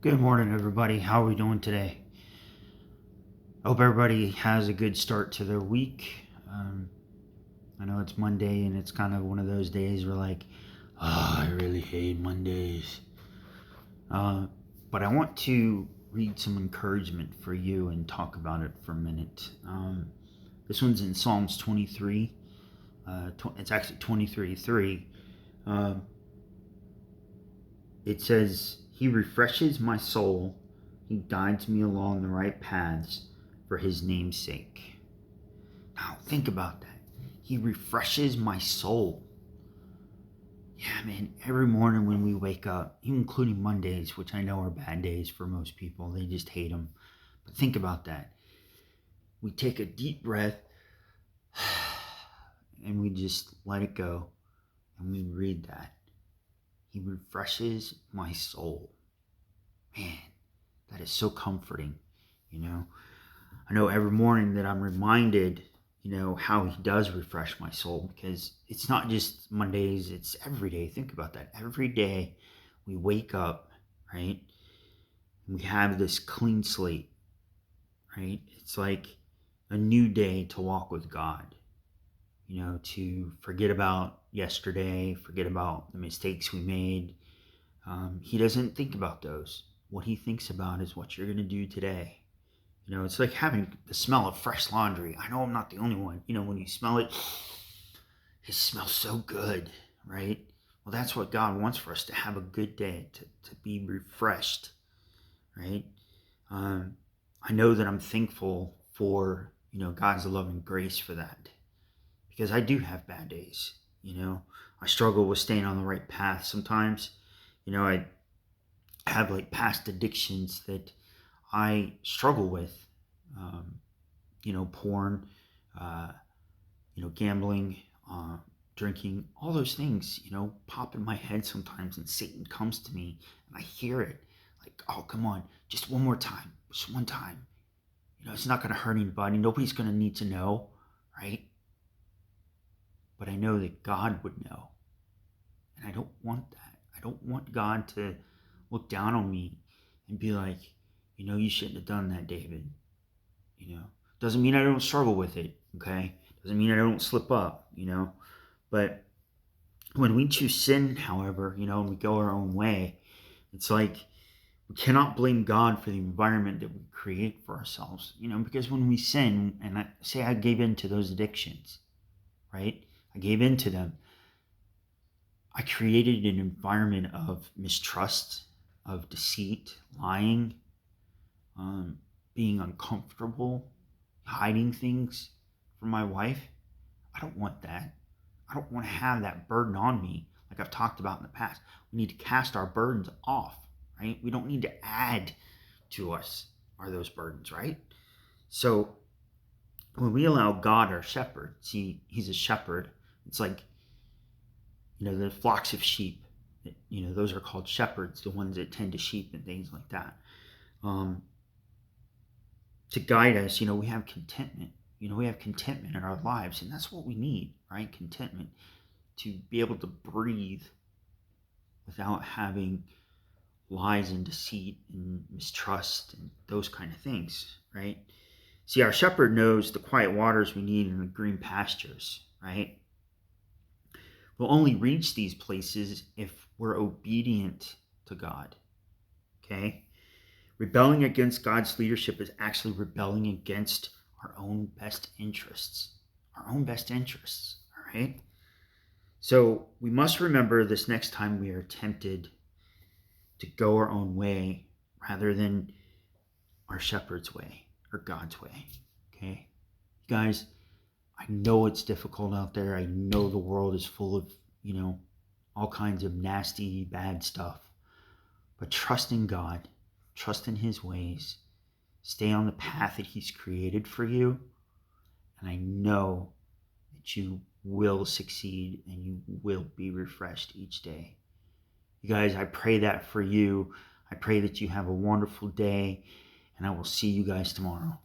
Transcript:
Good morning, everybody. How are we doing today? I hope everybody has a good start to their week. I know it's Monday, and it's kind of one of those days where, I really hate Mondays. Uh, but I want to read some encouragement for you and talk about it for a minute. This one's in Psalms 23. It's actually 23:3. Um, it says, "He refreshes my soul. He guides me along the right paths for his name's sake." Now, think about that. He refreshes my soul. Yeah, man, every morning when we wake up, even including Mondays, which I know are bad days for most people, they just hate them. But think about that. We take a deep breath and we just let it go and we read that. He refreshes my soul. Man, that is so comforting, you know. I know every morning that I'm reminded, how he does refresh my soul, because it's not just Mondays, it's every day. Think about that. Every day we wake up, right? And we have this clean slate, right? It's like a new day to walk with God, to forget about yesterday, forget about the mistakes we made. He doesn't think about those. What he thinks about is what you're going to do today. It's like having the smell of fresh laundry. I know I'm not the only one. When you smell it, it smells so good, right? Well, that's what God wants for us, to have a good day, to be refreshed, right? Um, I know that I'm thankful for, God's love and grace for that, because I do have bad days. I struggle with staying on the right path sometimes. I have like past addictions that I struggle with. Um, Porn, uh, gambling, drinking, all those things, pop in my head sometimes, and Satan comes to me and I hear it like, oh, come on, just one more time, just one time. It's not going to hurt anybody. Nobody's going to need to know, right? But I know that God would know. And I don't want that. I don't want God to look down on me and be like, you shouldn't have done that, David. Doesn't mean I don't struggle with it, okay? Doesn't mean I don't slip up, But when we choose sin, however, and we go our own way, it's like we cannot blame God for the environment that we create for ourselves, because when we sin, and I gave in to those addictions, right? I gave in to them. I created an environment of mistrust, of deceit, lying, being uncomfortable, hiding things from my wife. I don't want that. I don't want to have that burden on me, like I've talked about in the past. We need to cast our burdens off, right? We don't need to add to us are those burdens, right? So when we allow God, our shepherd, see, he's a shepherd. It's like, the flocks of sheep. Those are called shepherds, the ones that tend to sheep and things like that. Um, to guide us, we have contentment. We have contentment in our lives, and that's what we need, right? Contentment, to be able to breathe without having lies and deceit and mistrust and those kind of things, right? See, our shepherd knows the quiet waters we need in the green pastures, right? We'll only reach these places if we're obedient to God, okay? Rebelling against God's leadership is actually rebelling against our own best interests. Our own best interests, all right? So we must remember this next time we are tempted to go our own way rather than our shepherd's way or God's way, okay? Guys, I know it's difficult out there. I know the world is full of, all kinds of nasty, bad stuff. But trust in God, trust in his ways, stay on the path that he's created for you, and I know that you will succeed and you will be refreshed each day. You guys, I pray that for you. I pray that you have a wonderful day, and I will see you guys tomorrow.